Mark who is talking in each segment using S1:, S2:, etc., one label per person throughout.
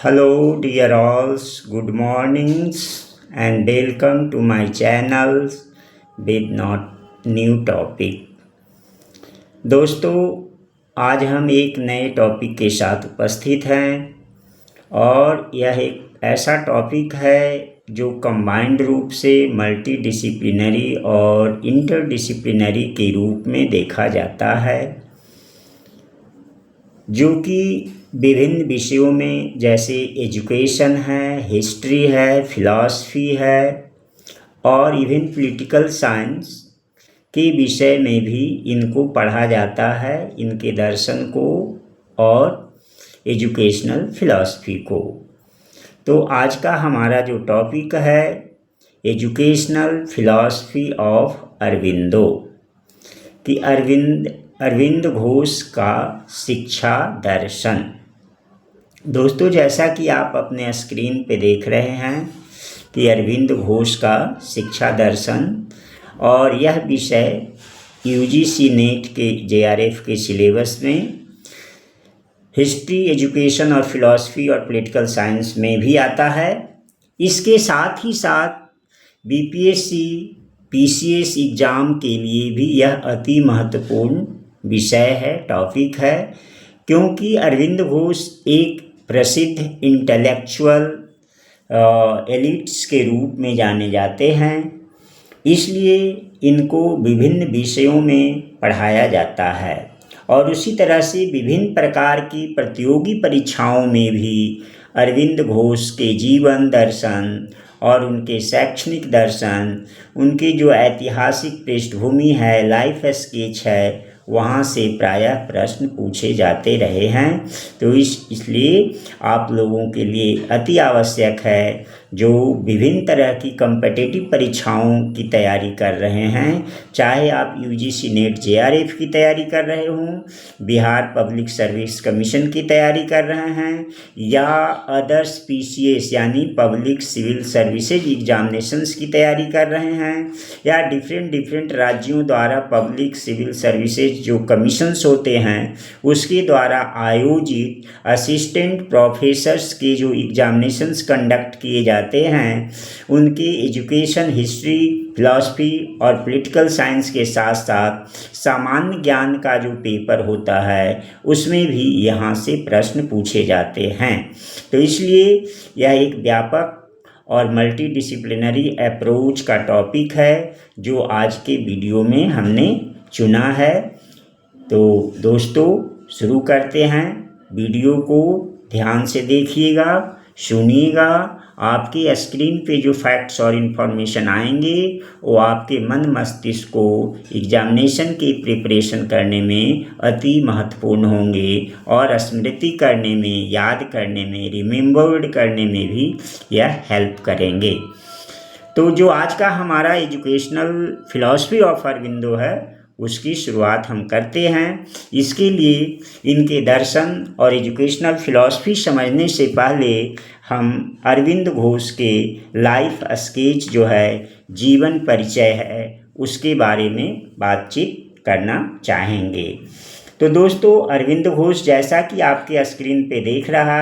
S1: Hello, dear alls. Good mornings and welcome to my channel with not new topic. दोस्तों, आज हम एक नए टॉपिक के साथ उपस्थित हैं और यह एक ऐसा टॉपिक है जो कंबाइंड रूप से मल्टी डिसिप्लिनरी और इंटरडिसिप्लिनरी के रूप में देखा जाता है, जो कि विभिन्न विषयों में जैसे एजुकेशन है, हिस्ट्री है, फिलॉसफी है और इवन पॉलिटिकल साइंस के विषय में भी इनको पढ़ा जाता है, इनके दर्शन को और एजुकेशनल फिलॉसफी को। तो आज का हमारा जो टॉपिक है एजुकेशनल फिलॉसफी ऑफ अरविंदो कि अरविंद घोष का शिक्षा दर्शन। दोस्तों, जैसा कि आप अपने स्क्रीन पे देख रहे हैं कि अरविंद घोष का शिक्षा दर्शन, और यह विषय यूजीसी नेट के जेआरएफ के सिलेबस में हिस्ट्री, एजुकेशन और फिलॉसफी और पॉलिटिकल साइंस में भी आता है। इसके साथ ही साथ बीपीएससी, पीसीएस एग्ज़ाम के लिए भी यह अति महत्वपूर्ण विषय है, टॉपिक है, क्योंकि अरविंद घोष एक प्रसिद्ध इंटेलेक्चुअल एलिट्स के रूप में जाने जाते हैं, इसलिए इनको विभिन्न विषयों में पढ़ाया जाता है और उसी तरह से विभिन्न प्रकार की प्रतियोगी परीक्षाओं में भी अरविंद घोष के जीवन दर्शन और उनके शैक्षणिक दर्शन, उनकी जो ऐतिहासिक पृष्ठभूमि है, लाइफ स्केच है, वहाँ से प्रायः प्रश्न पूछे जाते रहे हैं। तो इसलिए आप लोगों के लिए अति आवश्यक है जो विभिन्न तरह की कॉम्पिटिटिव परीक्षाओं की तैयारी कर रहे हैं, चाहे आप यूजीसी नेट जेआरएफ की तैयारी कर रहे हों, बिहार पब्लिक सर्विस कमीशन की तैयारी कर रहे हैं, या अदर्स पीसीएस यानी पब्लिक सिविल सर्विसेज एग्जामिनेशंस की तैयारी कर रहे हैं, या डिफरेंट राज्यों द्वारा पब्लिक सिविल सर्विसेज जो कमीशंस होते हैं उसके द्वारा आयोजित असिस्टेंट प्रोफेसर्स के जो एग्जामिनेशंस कंडक्ट किए जाते हैं, उनके एजुकेशन, हिस्ट्री, फिलॉसफी और पॉलिटिकल साइंस के साथ साथ सामान्य ज्ञान का जो पेपर होता है उसमें भी यहाँ से प्रश्न पूछे जाते हैं। तो इसलिए यह एक व्यापक और मल्टी डिसिप्लिनरी अप्रोच का टॉपिक है जो आज के वीडियो में हमने चुना है। तो दोस्तों, शुरू करते हैं। वीडियो को ध्यान से देखिएगा, सुनिएगा। आपके स्क्रीन पे जो फैक्ट्स और इन्फॉर्मेशन आएंगे वो आपके मन मस्तिष्क को एग्जामिनेशन की प्रिपरेशन करने में अति महत्वपूर्ण होंगे और स्मृति करने में, याद करने में, रिमेम्बर्ड करने में भी यह हेल्प करेंगे। तो जो आज का हमारा एजुकेशनल फिलॉसफी ऑफ अरविंदो है उसकी शुरुआत हम करते हैं। इसके लिए इनके दर्शन और एजुकेशनल फिलॉसफी समझने से पहले हम अरविंद घोष के लाइफ स्केच जो है, जीवन परिचय है, उसके बारे में बातचीत करना चाहेंगे। तो दोस्तों, अरविंद घोष जैसा कि आपके स्क्रीन पे दिख रहा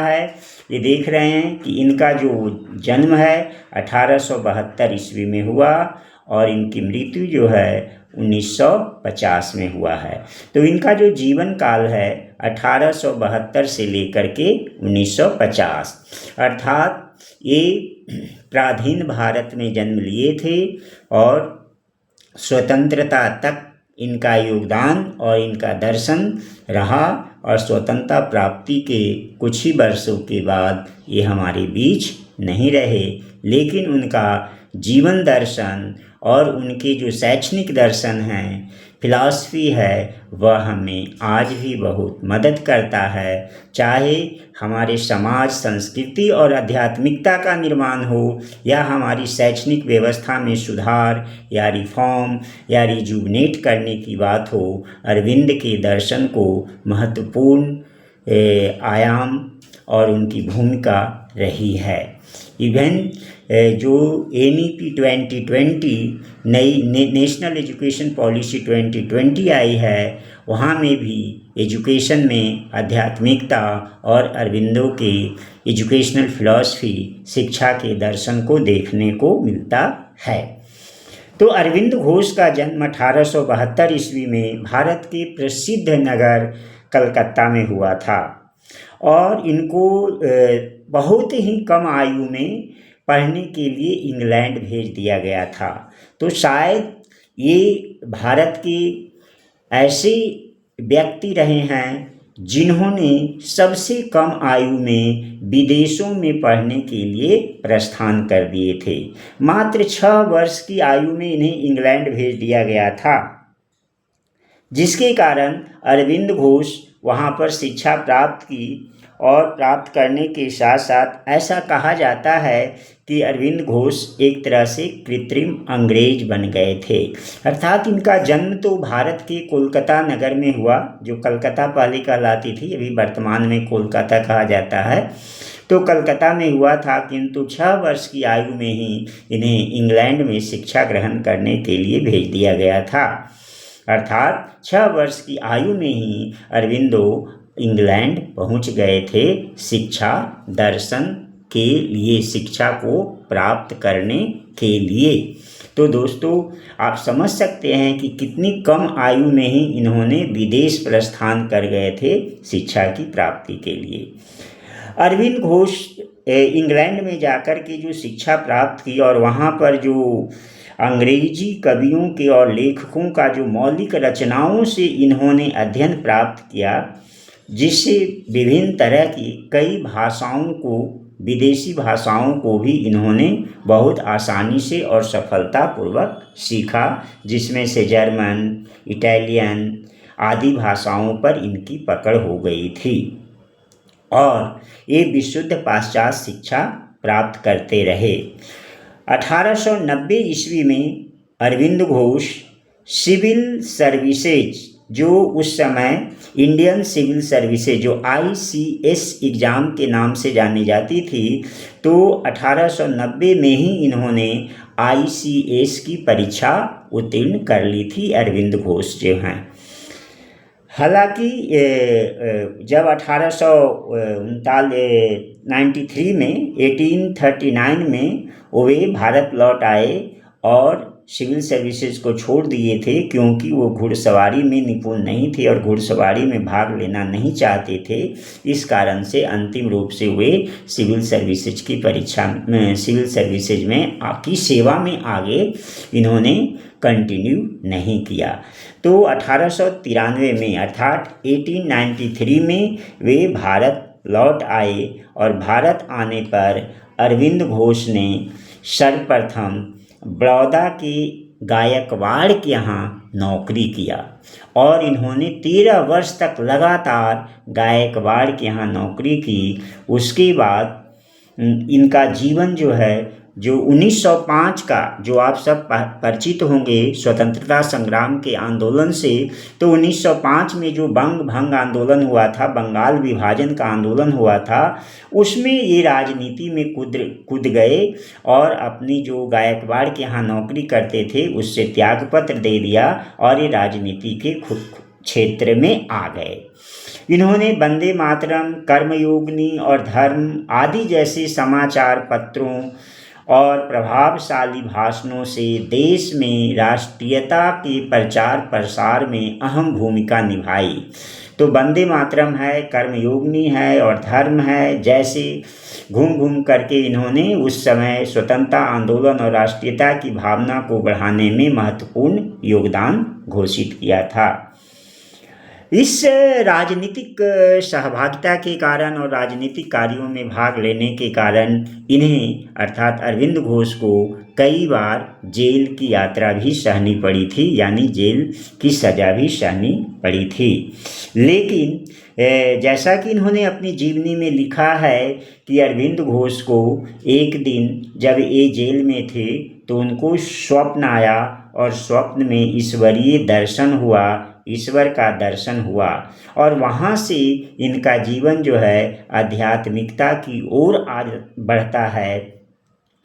S1: है, ये देख रहे हैं कि इनका जो जन्म है 1872 ईस्वी में हुआ और इनकी मृत्यु जो है 1950 में हुआ है। तो इनका जो जीवन काल है 1872 से लेकर के 1950, अर्थात ये पराधीन भारत में जन्म लिए थे और स्वतंत्रता तक इनका योगदान और इनका दर्शन रहा, और स्वतंत्रता प्राप्ति के कुछ ही वर्षों के बाद ये हमारे बीच नहीं रहे, लेकिन उनका जीवन दर्शन और उनके जो शैक्षणिक दर्शन हैं, फिलॉसफी है, वह हमें आज भी बहुत मदद करता है, चाहे हमारे समाज, संस्कृति और आध्यात्मिकता का निर्माण हो, या हमारी शैक्षणिक व्यवस्था में सुधार या रिफॉर्म या रिजुवनेट करने की बात हो। अरविंद के दर्शन को महत्वपूर्ण आयाम और उनकी भूमिका रही है। इवन जो NEP 2020 नई नेशनल एजुकेशन पॉलिसी 2020 आई है, वहाँ में भी एजुकेशन में आध्यात्मिकता और अरविंदो के एजुकेशनल फिलॉसफी, शिक्षा के दर्शन को देखने को मिलता है। तो अरविंद घोष का जन्म 1872 ईस्वी में भारत के प्रसिद्ध नगर कलकत्ता में हुआ था और इनको बहुत ही कम आयु में पढ़ने के लिए इंग्लैंड भेज दिया गया था। तो शायद ये भारत के ऐसे व्यक्ति रहे हैं जिन्होंने सबसे कम आयु में विदेशों में पढ़ने के लिए प्रस्थान कर दिए थे। मात्र 6 वर्ष की आयु में इन्हें इंग्लैंड भेज दिया गया था, जिसके कारण अरविंद घोष वहाँ पर शिक्षा प्राप्त की और प्राप्त करने के साथ साथ ऐसा कहा जाता है कि अरविंद घोष एक तरह से कृत्रिम अंग्रेज बन गए थे। अर्थात इनका जन्म तो भारत के कोलकाता नगर में हुआ, जो कलकत्ता पहले कहलाती थी, अभी वर्तमान में कोलकाता कहा जाता है। तो कलकत्ता में हुआ था, किंतु 6 वर्ष की आयु में ही इन्हें इंग्लैंड में शिक्षा ग्रहण करने के लिए भेज दिया गया था। अर्थात 6 वर्ष की आयु में ही अरविंदो इंग्लैंड पहुंच गए थे शिक्षा दर्शन के लिए, शिक्षा को प्राप्त करने के लिए। तो दोस्तों, आप समझ सकते हैं कि कितनी कम आयु में ही इन्होंने विदेश प्रस्थान कर गए थे शिक्षा की प्राप्ति के लिए। अरविंद घोष इंग्लैंड में जाकर के जो शिक्षा प्राप्त की और वहाँ पर जो अंग्रेजी कवियों के और लेखकों का जो मौलिक रचनाओं से इन्होंने अध्ययन प्राप्त किया, जिससे विभिन्न तरह की कई भाषाओं को, विदेशी भाषाओं को भी इन्होंने बहुत आसानी से और सफलतापूर्वक सीखा, जिसमें से जर्मन, इटालियन आदि भाषाओं पर इनकी पकड़ हो गई थी और ये विशुद्ध पाश्चात्य शिक्षा प्राप्त करते रहे। 1890 ईस्वी में अरविंद घोष सिविल सर्विसेज, जो उस समय इंडियन सिविल सर्विसेज, जो ICS एग्ज़ाम के नाम से जानी जाती थी, तो 1890 में ही इन्होंने ICS की परीक्षा उत्तीर्ण कर ली थी अरविंद घोष जो हैं। हालांकि जब 1839 में वे भारत लौट आए और सिविल सर्विसेज को छोड़ दिए थे, क्योंकि वो घुड़सवारी में निपुण नहीं थे और घुड़सवारी में भाग लेना नहीं चाहते थे। इस कारण से अंतिम रूप से वे सिविल सर्विसेज की परीक्षा में, सिविल सर्विसेज में आपकी सेवा में आगे इन्होंने कंटिन्यू नहीं किया। तो 1893 में अर्थात 1893 में वे भारत लौट आए और भारत आने पर अरविंद घोष ने सर्वप्रथम बड़ौदा के गायकवाड़ के यहाँ नौकरी किया और इन्होंने 13 वर्ष तक लगातार गायकवाड़ के यहाँ नौकरी की। उसके बाद इनका जीवन जो है, जो 1905 का, जो आप सब परिचित होंगे स्वतंत्रता संग्राम के आंदोलन से, तो 1905 में जो बंग भंग आंदोलन हुआ था, बंगाल विभाजन का आंदोलन हुआ था, उसमें ये राजनीति में कूद गए और अपनी जो गायकवाड़ के यहाँ नौकरी करते थे उससे त्यागपत्र दे दिया और ये राजनीति के क्षेत्र में आ गए। इन्होंने वंदे मातरम, कर्मयोगिनी और धर्म आदि जैसे समाचार पत्रों और प्रभावशाली भाषणों से देश में राष्ट्रीयता के प्रचार प्रसार में अहम भूमिका निभाई। तो वंदे मातरम है, कर्मयोगिनी है और धर्म है जैसे घूम घूम करके इन्होंने उस समय स्वतंत्रता आंदोलन और राष्ट्रीयता की भावना को बढ़ाने में महत्वपूर्ण योगदान घोषित किया था। इस राजनीतिक सहभागिता के कारण और राजनीतिक कार्यों में भाग लेने के कारण इन्हें अर्थात अरविंद घोष को कई बार जेल की यात्रा भी सहनी पड़ी थी, यानी जेल की सज़ा भी सहनी पड़ी थी। लेकिन जैसा कि इन्होंने अपनी जीवनी में लिखा है कि अरविंद घोष को एक दिन जब ये जेल में थे तो उनको स्वप्न आया और स्वप्न में ईश्वरीय दर्शन हुआ ईश्वर का दर्शन हुआ और वहाँ से इनका जीवन जो है आध्यात्मिकता की ओर आगे बढ़ता है।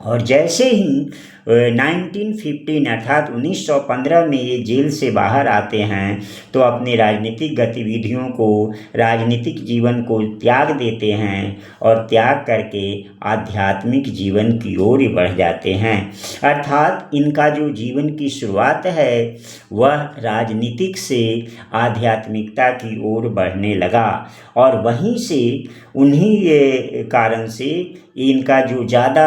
S1: और जैसे ही 1915 अर्थात 1915 में ये जेल से बाहर आते हैं तो अपने राजनीतिक गतिविधियों को, राजनीतिक जीवन को त्याग देते हैं और त्याग करके आध्यात्मिक जीवन की ओर बढ़ जाते हैं। अर्थात इनका जो जीवन की शुरुआत है वह राजनीतिक से आध्यात्मिकता की ओर बढ़ने लगा और वहीं से उन्हीं कारण से इनका जो ज़्यादा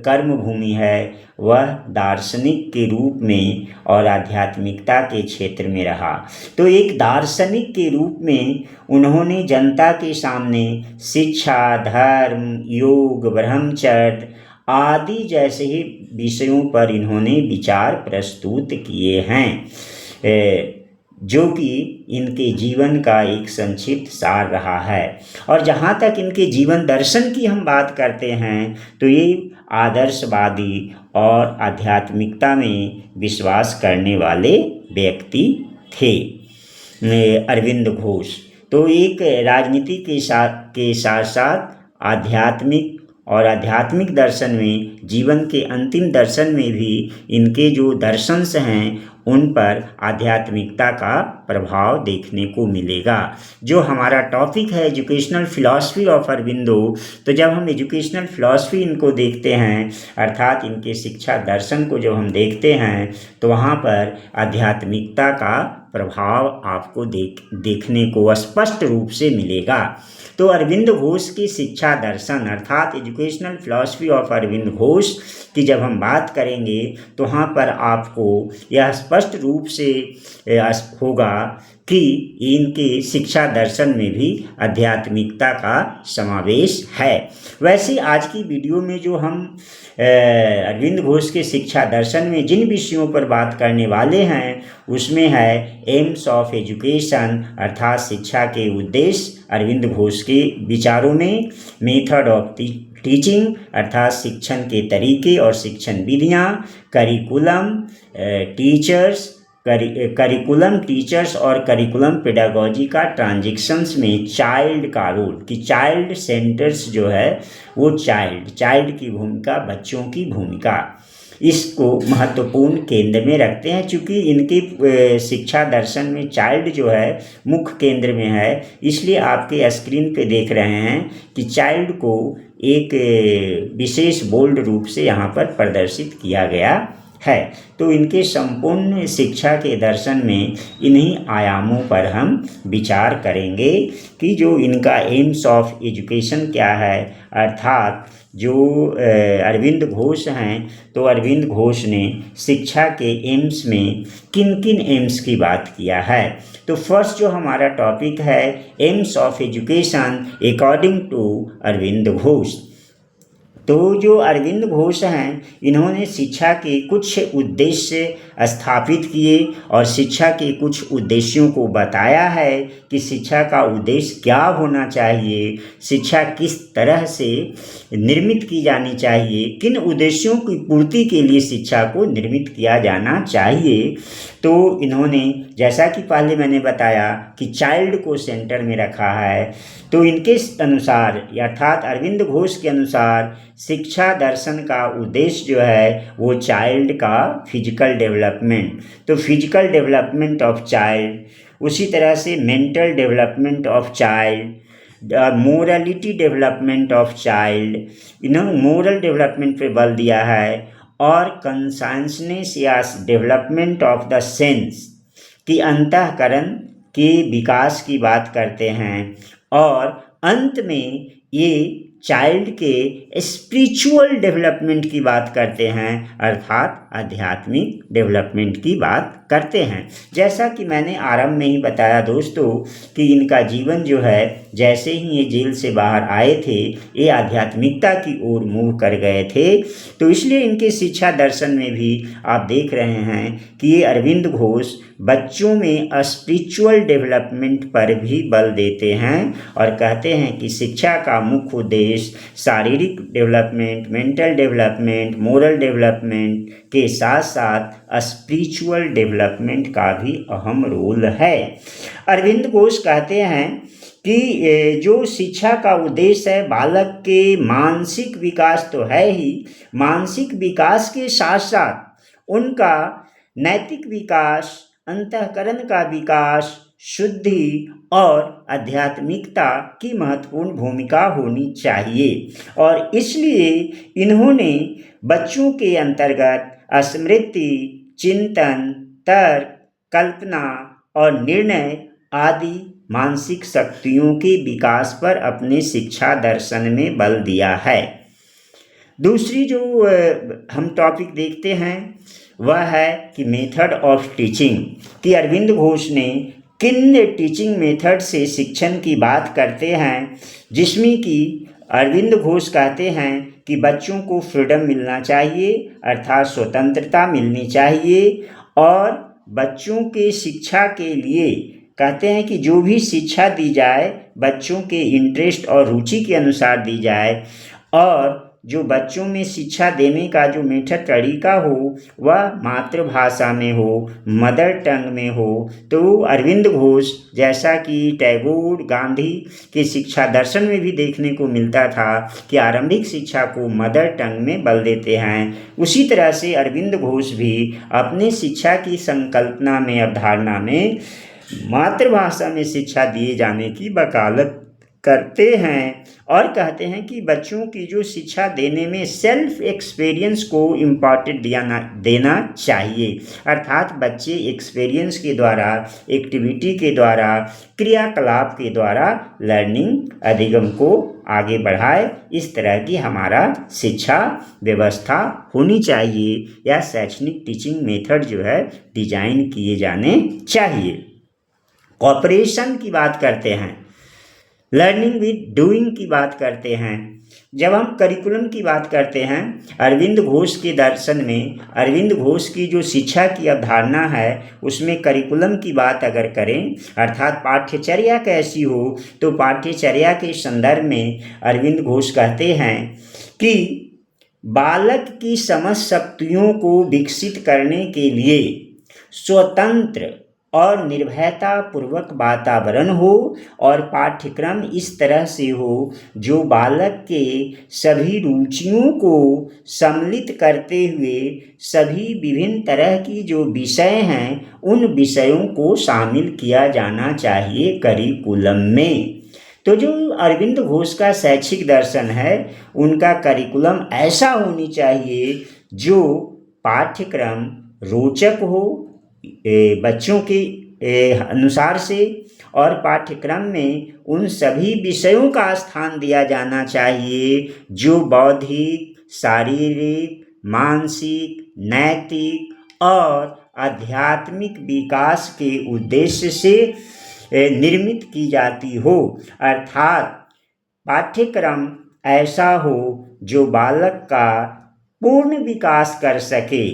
S1: कर्म भूमि है वह दार्शनिक के रूप में और आध्यात्मिकता के क्षेत्र में रहा। तो एक दार्शनिक के रूप में उन्होंने जनता के सामने शिक्षा, धर्म, योग, ब्रह्मचर्य आदि जैसे ही विषयों पर इन्होंने विचार प्रस्तुत किए हैं, जो कि इनके जीवन का एक संक्षिप्त सार रहा है। और जहाँ तक इनके जीवन दर्शन की हम बात करते हैं तो ये आदर्शवादी और आध्यात्मिकता में विश्वास करने वाले व्यक्ति थे। अरविंद घोष तो एक राजनीति के साथ साथ आध्यात्मिक दर्शन में, जीवन के अंतिम दर्शन में भी इनके जो दर्शन हैं उन पर आध्यात्मिकता का प्रभाव देखने को मिलेगा। जो हमारा टॉपिक है एजुकेशनल फिलॉसफी ऑफ अरविंदो, तो जब हम एजुकेशनल फिलॉसफी इनको देखते हैं अर्थात इनके शिक्षा दर्शन को जब हम देखते हैं तो वहाँ पर आध्यात्मिकता का प्रभाव आपको देखने को स्पष्ट रूप से मिलेगा। तो अरविंद घोष की शिक्षा दर्शन अर्थात educational philosophy of Arvind Ghosh की जब हम बात करेंगे तो वहाँ पर आपको यह स्पष्ट रूप से होगा कि इनके शिक्षा दर्शन में भी आध्यात्मिकता का समावेश है। वैसे आज की वीडियो में जो हम अरविंद घोष के शिक्षा दर्शन में जिन विषयों पर बात करने वाले हैं उसमें है एम्स ऑफ एजुकेशन अर्थात शिक्षा के उद्देश्य अरविंद घोष के विचारों में, मेथड ऑफ टीचिंग अर्थात शिक्षण के तरीके और शिक्षण विधियाँ, करिकुलम टीचर्स और करिकुलम पेडागोजी का ट्रांजिशंस में चाइल्ड का रोल कि चाइल्ड सेंटर्स जो है वो चाइल्ड की भूमिका, बच्चों की भूमिका, इसको महत्वपूर्ण केंद्र में रखते हैं। चूँकि इनके शिक्षा दर्शन में चाइल्ड जो है मुख्य केंद्र में है, इसलिए आपके स्क्रीन पे देख रहे हैं कि चाइल्ड को एक विशेष बोल्ड रूप से यहाँ पर प्रदर्शित किया गया है। तो इनके संपूर्ण शिक्षा के दर्शन में इन्हीं आयामों पर हम विचार करेंगे कि जो इनका एम्स ऑफ एजुकेशन क्या है, अर्थात जो अरविंद घोष हैं तो अरविंद घोष ने शिक्षा के एम्स में किन किन एम्स की बात किया है। तो फर्स्ट जो हमारा टॉपिक है aims of education according to Arvind Ghosh. तो जो अरविंद घोष हैं इन्होंने शिक्षा के कुछ उद्देश्य स्थापित किए और शिक्षा के कुछ उद्देश्यों को बताया है कि शिक्षा का उद्देश्य क्या होना चाहिए, शिक्षा किस तरह से निर्मित की जानी चाहिए, किन उद्देश्यों की पूर्ति के लिए शिक्षा को निर्मित किया जाना चाहिए। तो इन्होंने जैसा कि पहले मैंने बताया कि चाइल्ड को सेंटर में रखा है। तो इनके अनुसार अर्थात अरविंद घोष के अनुसार शिक्षा दर्शन का उद्देश्य जो है वो चाइल्ड का फिजिकल डेवलपमेंट, तो फिजिकल डेवलपमेंट ऑफ चाइल्ड, उसी तरह से mental development of child, morality development of child, इन्होंने मोरल डेवलपमेंट पे बल दिया है और कंसाइंसनेस या डेवलपमेंट ऑफ द सेंस की अंतःकरण के विकास की बात करते हैं और अंत में ये चाइल्ड के स्पिरिचुअल डेवलपमेंट की बात करते हैं अर्थात आध्यात्मिक डेवलपमेंट की बात करते हैं। जैसा कि मैंने आरंभ में ही बताया दोस्तों कि इनका जीवन जो है जैसे ही ये जेल से बाहर आए थे ये आध्यात्मिकता की ओर मूव कर गए थे। तो इसलिए इनके शिक्षा दर्शन में भी आप देख रहे हैं कि ये अरविंद घोष बच्चों में स्पिरिचुअल डेवलपमेंट पर भी बल देते हैं और कहते कहते हैं कि शिक्षा का मुख्य उद्देश्य शारीरिक development, mental development, moral development के साथ साथ स्पिरिचुअल डेवलपमेंट का भी अहम रोल है। अरविंद घोष कहते हैं कि जो शिक्षा का उद्देश्य है, बालक के मानसिक विकास तो है ही, मानसिक विकास के साथ साथ उनका नैतिक विकास, अंतःकरण का विकास, शुद्धि और आध्यात्मिकता की महत्वपूर्ण भूमिका होनी चाहिए। और इसलिए इन्होंने बच्चों के अंतर्गत स्मृति, चिंतन, तर्क, कल्पना और निर्णय आदि मानसिक शक्तियों के विकास पर अपने शिक्षा दर्शन में बल दिया है। दूसरी जो हम टॉपिक देखते हैं वह है कि मेथड ऑफ टीचिंग, कि अरविंद घोष ने किन टीचिंग मेथड से शिक्षण की बात करते हैं, जिसमें कि अरविंद घोष कहते हैं कि बच्चों को फ्रीडम मिलना चाहिए, अर्थात स्वतंत्रता मिलनी चाहिए, और बच्चों के शिक्षा के लिए कहते हैं कि जो भी शिक्षा दी जाए बच्चों के इंटरेस्ट और रुचि के अनुसार दी जाए, और जो बच्चों में शिक्षा देने का जो मेथड तरीका हो वह मातृभाषा में हो, मदर टंग में हो। तो अरविंद घोष, जैसा कि टैगोर, गांधी के शिक्षा दर्शन में भी देखने को मिलता था कि आरंभिक शिक्षा को मदर टंग में बल देते हैं, उसी तरह से अरविंद घोष भी अपने शिक्षा की संकल्पना में, अवधारणा में मातृभाषा में शिक्षा दिए जाने की वकालत करते हैं और कहते हैं कि बच्चों की जो शिक्षा देने में सेल्फ एक्सपीरियंस को इम्पॉर्टेंट देना चाहिए, अर्थात बच्चे एक्सपीरियंस के द्वारा, एक्टिविटी के द्वारा, क्रियाकलाप के द्वारा लर्निंग, अधिगम को आगे बढ़ाए। इस तरह की हमारा शिक्षा व्यवस्था होनी चाहिए या शैक्षणिक टीचिंग मेथड जो है डिजाइन किए जाने चाहिए। कॉपरेशन की बात करते हैं, लर्निंग विद डूइंग की बात करते हैं। जब हम करिकुलम की बात करते हैं, अरविंद घोष के दर्शन में, अरविंद घोष की जो शिक्षा की अवधारणा है उसमें करिकुलम की बात अगर करें, अर्थात पाठ्यचर्या कैसी हो, तो पाठ्यचर्या के संदर्भ में अरविंद घोष कहते हैं कि बालक की समझ शक्तियों को विकसित करने के लिए स्वतंत्र और निर्भयता पूर्वक वातावरण हो और पाठ्यक्रम इस तरह से हो जो बालक के सभी रुचियों को सम्मिलित करते हुए सभी विभिन्न तरह की जो विषय हैं उन विषयों को शामिल किया जाना चाहिए करिकुलम में। तो जो अरविंद घोष का शैक्षिक दर्शन है, उनका करिकुलम ऐसा होनी चाहिए जो पाठ्यक्रम रोचक हो बच्चों के अनुसार से, और पाठ्यक्रम में उन सभी विषयों का स्थान दिया जाना चाहिए जो बौद्धिक, शारीरिक, मानसिक, नैतिक और आध्यात्मिक विकास के उद्देश्य से निर्मित की जाती हो, अर्थात पाठ्यक्रम ऐसा हो जो बालक का पूर्ण विकास कर सके।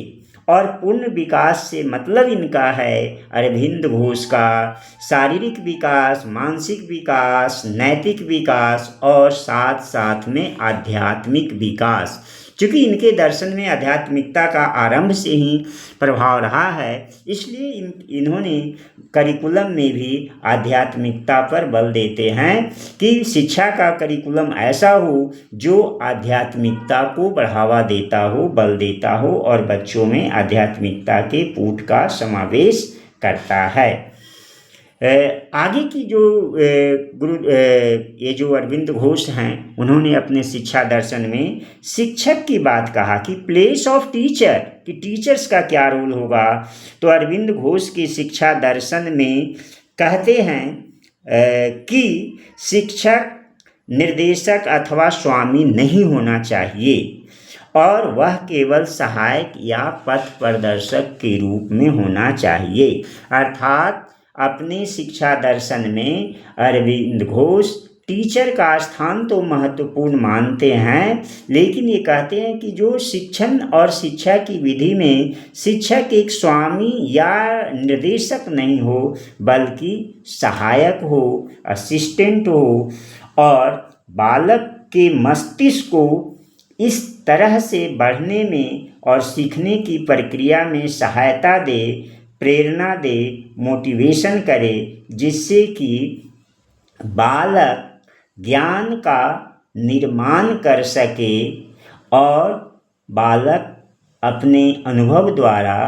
S1: और पूर्ण विकास से मतलब इनका है अरविंद घोष का शारीरिक विकास, मानसिक विकास, नैतिक विकास और साथ साथ में आध्यात्मिक विकास। चूँकि इनके दर्शन में आध्यात्मिकता का आरंभ से ही प्रभाव रहा है, इसलिए इन्होंने करिकुलम में भी आध्यात्मिकता पर बल देते हैं कि शिक्षा का करिकुलम ऐसा हो जो आध्यात्मिकता को बढ़ावा देता हो, बल देता हो और बच्चों में आध्यात्मिकता के पूठ का समावेश करता है। आगे की जो ये जो अरविंद घोष हैं, उन्होंने अपने शिक्षा दर्शन में शिक्षक की बात कहा कि प्लेस ऑफ टीचर, कि टीचर्स का क्या रोल होगा। तो अरविंद घोष की शिक्षा दर्शन में कहते हैं कि शिक्षक निर्देशक अथवा स्वामी नहीं होना चाहिए और वह केवल सहायक या पथ प्रदर्शक के रूप में होना चाहिए। अर्थात अपने शिक्षा दर्शन में अरविंद घोष टीचर का स्थान तो महत्वपूर्ण मानते हैं, लेकिन ये कहते हैं कि जो शिक्षण और शिक्षा की विधि में शिक्षक एक स्वामी या निर्देशक नहीं हो बल्कि सहायक हो, असिस्टेंट हो और बालक के मस्तिष्क को इस तरह से बढ़ने में और सीखने की प्रक्रिया में सहायता दे, प्रेरणा दे, मोटिवेशन करे, जिससे कि बालक ज्ञान का निर्माण कर सके और बालक अपने अनुभव द्वारा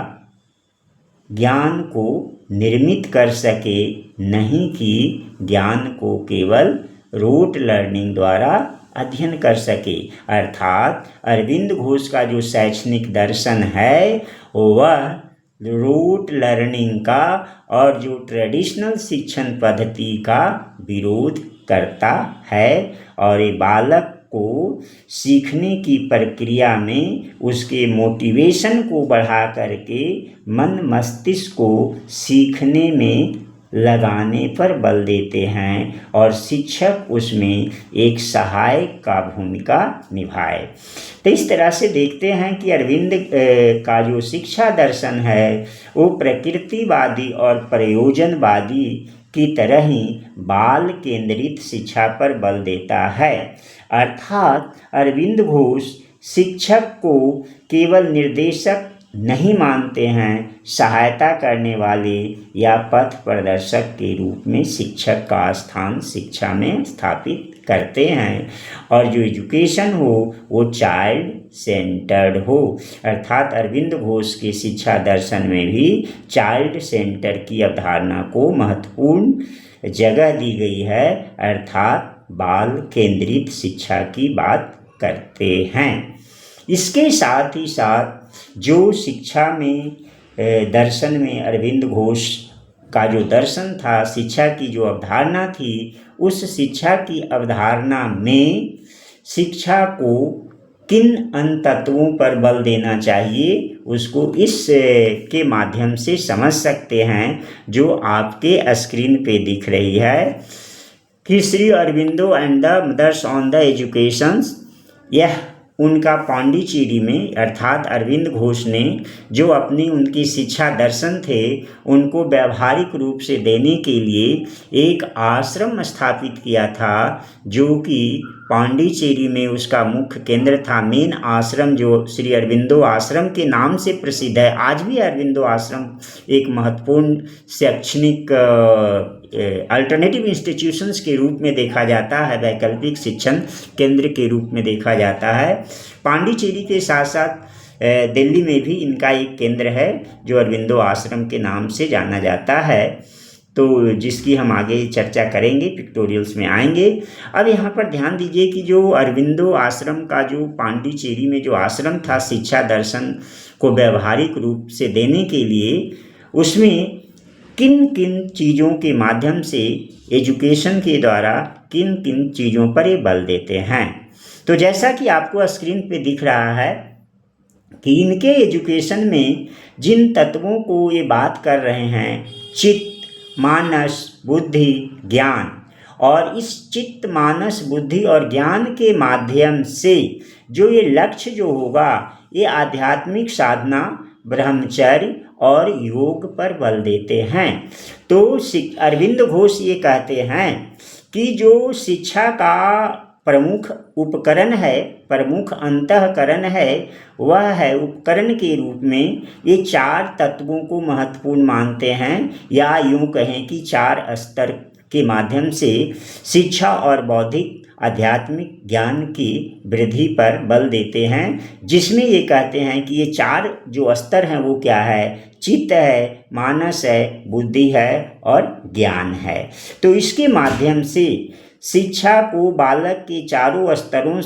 S1: ज्ञान को निर्मित कर सके, नहीं कि ज्ञान को केवल रूट लर्निंग द्वारा अध्ययन कर सके। अर्थात अरविंद घोष का जो शैक्षणिक दर्शन है वह रूट लर्निंग का और जो ट्रेडिशनल शिक्षण पद्धति का विरोध करता है और ये बालक को सीखने की प्रक्रिया में उसके मोटिवेशन को बढ़ा करके मन मस्तिष्क को सीखने में लगाने पर बल देते हैं और शिक्षक उसमें एक सहायक का भूमिका निभाए। तो इस तरह से देखते हैं कि अरविंद का जो शिक्षा दर्शन है वो प्रकृतिवादी और प्रयोजनवादी की तरह ही बाल केंद्रित शिक्षा पर बल देता है। अर्थात अरविंद घोष शिक्षक को केवल निर्देशक नहीं मानते हैं, सहायता करने वाले या पथ प्रदर्शक के रूप में शिक्षक का स्थान शिक्षा में स्थापित करते हैं और जो एजुकेशन हो वो चाइल्ड सेंटर्ड हो। अर्थात अरविंद घोष के शिक्षा दर्शन में भी चाइल्ड सेंटर की अवधारणा को महत्वपूर्ण जगह दी गई है, अर्थात बाल केंद्रित शिक्षा की बात करते हैं। इसके साथ ही साथ जो शिक्षा में दर्शन में अरविंद घोष का जो दर्शन था, शिक्षा की जो अवधारणा थी, उस शिक्षा की अवधारणा में शिक्षा को किन अन्य तत्वों पर बल देना चाहिए उसको इस के माध्यम से समझ सकते हैं जो आपके स्क्रीन पे दिख रही है कि Shri Aurobindo and the mothers on the education. यह उनका पांडिचेरी में अर्थात अरविंद घोष ने जो अपनी उनकी शिक्षा दर्शन थे उनको व्यावहारिक रूप से देने के लिए एक आश्रम स्थापित किया था, जो कि पांडिचेरी में उसका मुख्य केंद्र था। मेन आश्रम जो श्री अरविंदो आश्रम के नाम से प्रसिद्ध है। आज भी अरविंदो आश्रम एक महत्वपूर्ण शैक्षणिक अल्टरनेटिव इंस्टीट्यूशंस के रूप में देखा जाता है, वैकल्पिक शिक्षण केंद्र के रूप में देखा जाता है। पांडिचेरी के साथ साथ दिल्ली में भी इनका एक केंद्र है जो अरविंदो आश्रम के नाम से जाना जाता है, तो जिसकी हम आगे चर्चा करेंगे, पिक्टोरियल्स में आएंगे। अब यहाँ पर ध्यान दीजिए कि जो अरविंदो आश्रम का जो पांडिचेरी में जो आश्रम था शिक्षा दर्शन को व्यवहारिक रूप से देने के लिए, उसमें किन किन चीज़ों के माध्यम से एजुकेशन के द्वारा किन किन चीज़ों पर ये बल देते हैं। तो जैसा कि आपको स्क्रीन पे दिख रहा है कि इनके एजुकेशन में जिन तत्वों को ये बात कर रहे हैं, चित्त, मानस, बुद्धि, ज्ञान, और इस चित्त, मानस, बुद्धि और ज्ञान के माध्यम से जो ये लक्ष्य जो होगा ये आध्यात्मिक साधना, ब्रह्मचर्य और योग पर बल देते हैं। तो अरविंद घोष ये कहते हैं कि जो शिक्षा का प्रमुख उपकरण है, प्रमुख अंतःकरण है, वह है उपकरण के रूप में ये चार तत्वों को महत्वपूर्ण मानते हैं, या यूँ कहें कि चार स्तर के माध्यम से शिक्षा और बौद्धिक आध्यात्मिक ज्ञान की वृद्धि पर बल देते हैं, जिसमें ये कहते हैं कि ये चार जो स्तर हैं वो क्या है, चित्त है, मानस है, बुद्धि है और ज्ञान है। तो इसके माध्यम से शिक्षा को बालक के चारों स्तरों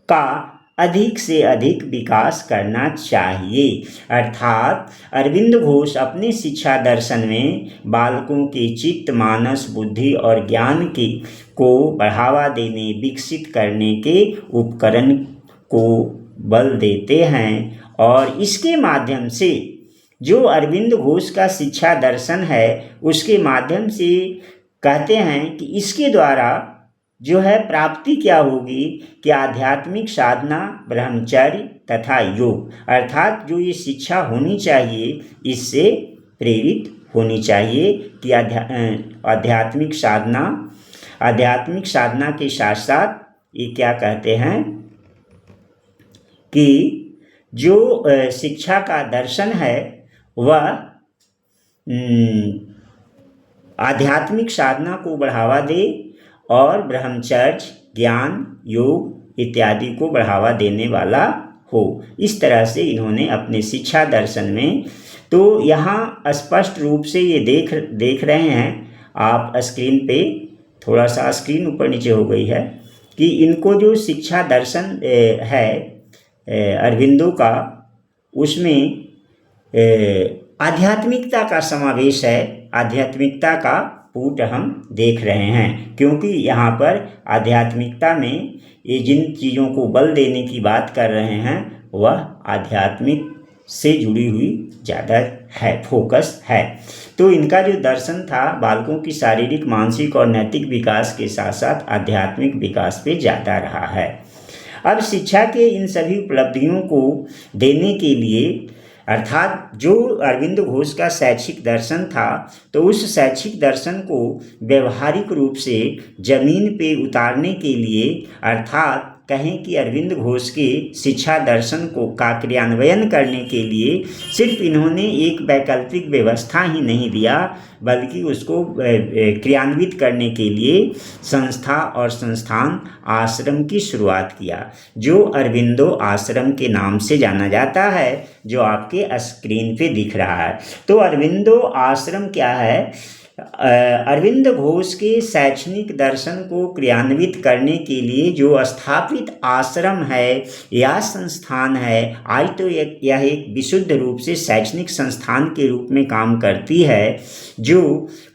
S1: का अधिक से अधिक विकास करना चाहिए। अर्थात अरविंद घोष अपने शिक्षा दर्शन में बालकों के चित्त, मानस, बुद्धि और ज्ञान को बढ़ावा देने, विकसित करने के उपकरण को बल देते हैं, और इसके माध्यम से जो अरविंद घोष का शिक्षा दर्शन है उसके माध्यम से कहते हैं कि इसके द्वारा जो है प्राप्ति क्या होगी कि आध्यात्मिक साधना, ब्रह्मचर्य तथा योग, अर्थात जो ये शिक्षा होनी चाहिए इससे प्रेरित होनी चाहिए कि आध्यात्मिक साधना, आध्यात्मिक साधना के साथ साथ ये क्या कहते हैं कि जो शिक्षा का दर्शन है वह आध्यात्मिक साधना को बढ़ावा दे और ब्रह्मचर्य, ज्ञान, योग इत्यादि को बढ़ावा देने वाला हो। इस तरह से इन्होंने अपने शिक्षा दर्शन में, तो यहाँ स्पष्ट रूप से ये देख रहे हैं आप स्क्रीन पे, थोड़ा सा स्क्रीन ऊपर नीचे हो गई है, कि इनको जो शिक्षा दर्शन है अरविंदो का, उसमें आध्यात्मिकता का समावेश है। आध्यात्मिकता का पुट हम देख रहे हैं, क्योंकि यहाँ पर आध्यात्मिकता में ये जिन चीज़ों को बल देने की बात कर रहे हैं वह आध्यात्मिक से जुड़ी हुई ज़्यादा है, फोकस है। तो इनका जो दर्शन था बालकों की शारीरिक, मानसिक और नैतिक विकास के साथ साथ आध्यात्मिक विकास पे ज़्यादा रहा है। अब शिक्षा के इन सभी उपलब्धियों को देने के लिए, अर्थात जो अरविंद घोष का शैक्षिक दर्शन था, तो उस शैक्षिक दर्शन को व्यवहारिक रूप से जमीन पे उतारने के लिए, अर्थात कहें कि अरविंद घोष के शिक्षा दर्शन को का क्रियान्वयन करने के लिए सिर्फ इन्होंने एक वैकल्पिक व्यवस्था ही नहीं दिया, बल्कि उसको क्रियान्वित करने के लिए संस्था और संस्थान, आश्रम की शुरुआत किया, जो अरविंदो आश्रम के नाम से जाना जाता है, जो आपके स्क्रीन पे दिख रहा है। तो अरविंदो आश्रम क्या है? अरविंद घोष के शैक्षणिक दर्शन को क्रियान्वित करने के लिए जो स्थापित आश्रम है या संस्थान है, आज तो यह एक विशुद्ध रूप से शैक्षणिक संस्थान के रूप में काम करती है, जो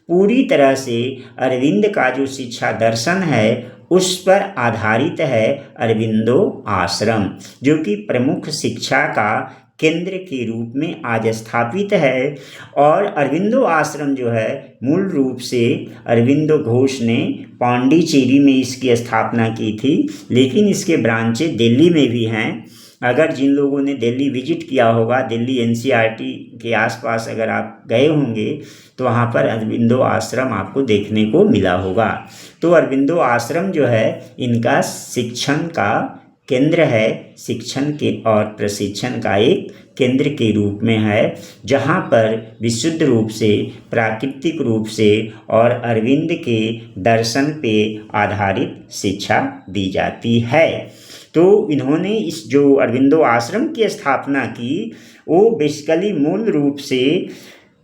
S1: पूरी तरह से अरविंद का जो शिक्षा दर्शन है उस पर आधारित है। अरविंदो आश्रम जो कि प्रमुख शिक्षा का केंद्र के रूप में आज स्थापित है। और अरविंदो आश्रम जो है मूल रूप से अरविंदो घोष ने पांडिचेरी में इसकी स्थापना की थी, लेकिन इसके ब्रांचें दिल्ली में भी हैं। अगर जिन लोगों ने दिल्ली विजिट किया होगा, दिल्ली एनसीईआरटी के आसपास अगर आप गए होंगे तो वहाँ पर अरविंदो आश्रम आपको देखने को मिला होगा। तो अरविंदो आश्रम जो है इनका शिक्षण का केंद्र है, शिक्षण के और प्रशिक्षण का एक केंद्र के रूप में है, जहाँ पर विशुद्ध रूप से, प्राकृतिक रूप से और अरविंद के दर्शन पे आधारित शिक्षा दी जाती है। तो इन्होंने इस जो अरविंदो आश्रम की स्थापना की, वो बेसिकली मूल रूप से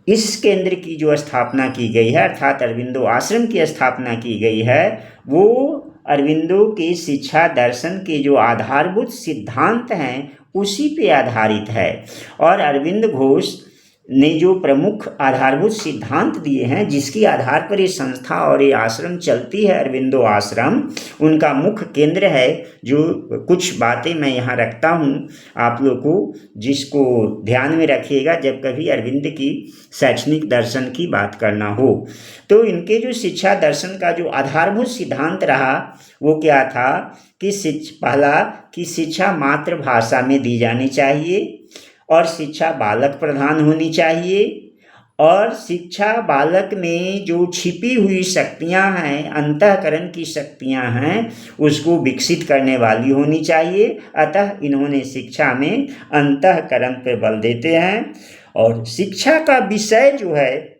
S1: इस केंद्र की जो स्थापना की गई है, अर्थात अरविंदो आश्रम की स्थापना की गई है, वो अरविंदो के शिक्षा दर्शन के जो आधारभूत सिद्धांत हैं उसी पे आधारित है। और अरविंद घोष ने जो प्रमुख आधारभूत सिद्धांत दिए हैं, जिसके आधार पर ये संस्था और ये आश्रम चलती है, अरविंदो आश्रम, उनका मुख्य केंद्र है। जो कुछ बातें मैं यहाँ रखता हूँ आप लोग को, जिसको ध्यान में रखिएगा जब कभी अरविंद की शैक्षणिक दर्शन की बात करना हो। तो इनके जो शिक्षा दर्शन का जो आधारभूत सिद्धांत रहा वो क्या था कि पहला कि शिक्षा मातृभाषा में दी जानी चाहिए, और शिक्षा बालक प्रधान होनी चाहिए, और शिक्षा बालक में जो छिपी हुई शक्तियां हैं, अंतःकरण की शक्तियां हैं, उसको विकसित करने वाली होनी चाहिए। अतः इन्होंने शिक्षा में अंतःकरण पर बल देते हैं। और शिक्षा का विषय जो है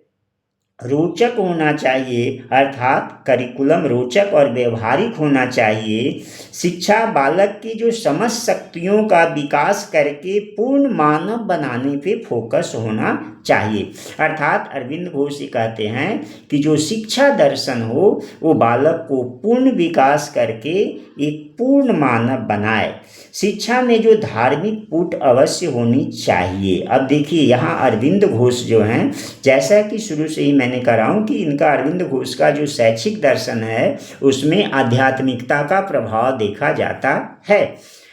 S1: रोचक होना चाहिए, अर्थात करिकुलम रोचक और व्यवहारिक होना चाहिए। शिक्षा बालक की जो समझ शक्तियों का विकास करके पूर्ण मानव बनाने पे फोकस होना चाहिए। अर्थात अरविंद घोष कहते हैं कि जो शिक्षा दर्शन हो वो बालक को पूर्ण विकास करके एक पूर्ण मानव बनाए। शिक्षा में जो धार्मिक पुट अवश्य होनी चाहिए। अब देखिए यहाँ अरविंद घोष जो हैं, जैसा कि शुरू से ही मैंने कह रहा हूँ कि इनका अरविंद घोष का जो शैक्षिक दर्शन है उसमें आध्यात्मिकता का प्रभाव देखा जाता है।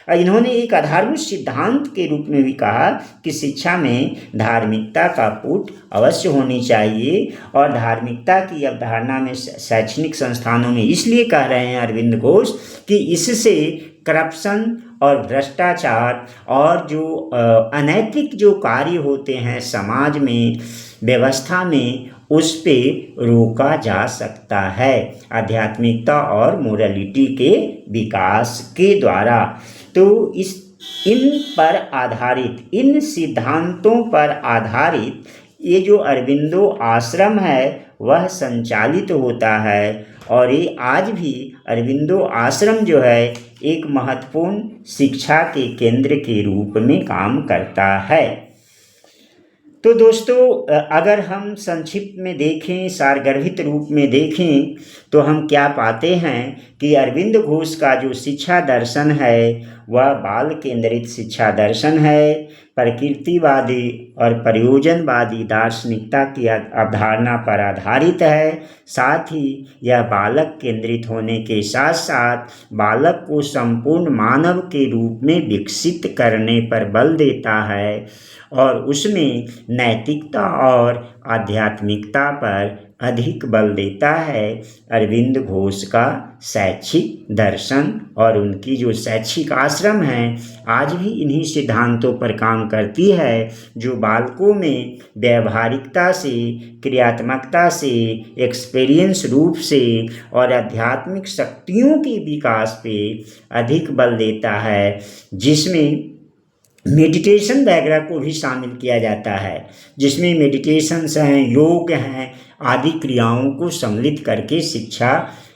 S1: इन्होंने एक आधारभूत सिद्धांत के रूप में भी कहा कि शिक्षा में धार्मिकता का पुट अवश्य होनी चाहिए। और धार्मिकता की अवधारणा में शैक्षणिक संस्थानों में इसलिए कह रहे हैं अरविंद घोष कि इससे करप्शन और भ्रष्टाचार और जो अनैतिक जो कार्य होते हैं समाज में, व्यवस्था में, उस पे रोका जा सकता है आध्यात्मिकता और मोरालिटी के विकास के द्वारा। तो इन पर आधारित, इन सिद्धांतों पर आधारित ये जो अरविंदो आश्रम है वह संचालित होता है, और ये आज भी अरविंदो आश्रम जो है एक महत्वपूर्ण शिक्षा के केंद्र के रूप में काम करता है। तो दोस्तों, अगर हम संक्षिप्त में देखें, सारगर्भित रूप में देखें, तो हम क्या पाते हैं कि अरविंद घोष का जो शिक्षा दर्शन है वह बाल केंद्रित शिक्षा दर्शन है, प्रकृतिवादी और प्रयोजनवादी दार्शनिकता की अवधारणा पर आधारित है। साथ ही यह बालक केंद्रित होने के साथ साथ बालक को संपूर्ण मानव के रूप में विकसित करने पर बल देता है, और उसमें नैतिकता और आध्यात्मिकता पर अधिक बल देता है। अरविंद घोष का शैक्षिक दर्शन और उनकी जो शैक्षिक आश्रम है आज भी इन्हीं सिद्धांतों पर काम करती है, जो बालकों में व्यावहारिकता से, क्रियात्मकता से, एक्सपीरियंस रूप से और आध्यात्मिक शक्तियों के विकास पे अधिक बल देता है, जिसमें मेडिटेशन वगैरह को भी शामिल किया जाता है, जिसमें मेडिटेशंस हैं, योग हैं, आदि क्रियाओं को सम्मिलित करके शिक्षा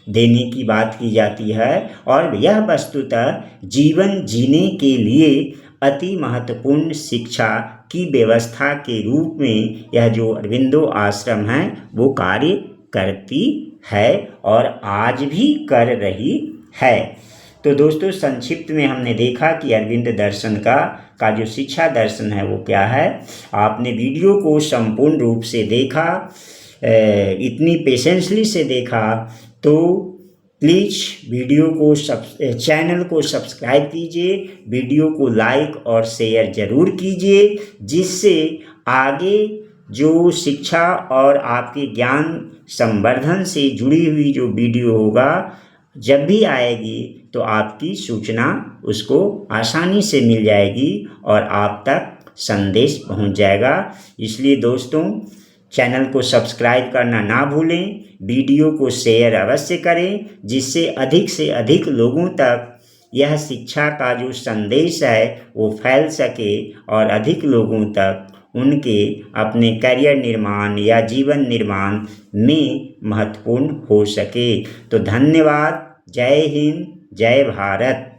S1: देने की बात की जाती है। और यह वस्तुतः जीवन जीने के लिए अति महत्वपूर्ण शिक्षा की व्यवस्था के रूप में यह जो अरविंदो आश्रम है वो कार्य करती है और आज भी कर रही है। तो दोस्तों, संक्षिप्त में हमने देखा कि अरविंद दर्शन का जो शिक्षा दर्शन है वो क्या है। आपने वीडियो को संपूर्ण रूप से देखा, इतनी पेशेंसली से देखा, तो प्लीज़ वीडियो को चैनल को सब्सक्राइब कीजिए, वीडियो को लाइक और शेयर ज़रूर कीजिए, जिससे आगे जो शिक्षा और आपके ज्ञान संवर्धन से जुड़ी हुई जो वीडियो होगा जब भी आएगी तो आपकी सूचना उसको आसानी से मिल जाएगी और आप तक संदेश पहुंच जाएगा। इसलिए दोस्तों, चैनल को सब्सक्राइब करना ना भूलें, वीडियो को शेयर अवश्य करें, जिससे अधिक से अधिक लोगों तक यह शिक्षा का जो संदेश है वो फैल सके और अधिक लोगों तक उनके अपने करियर निर्माण या जीवन निर्माण में महत्वपूर्ण हो सके। तो धन्यवाद। जय हिंद, जय भारत।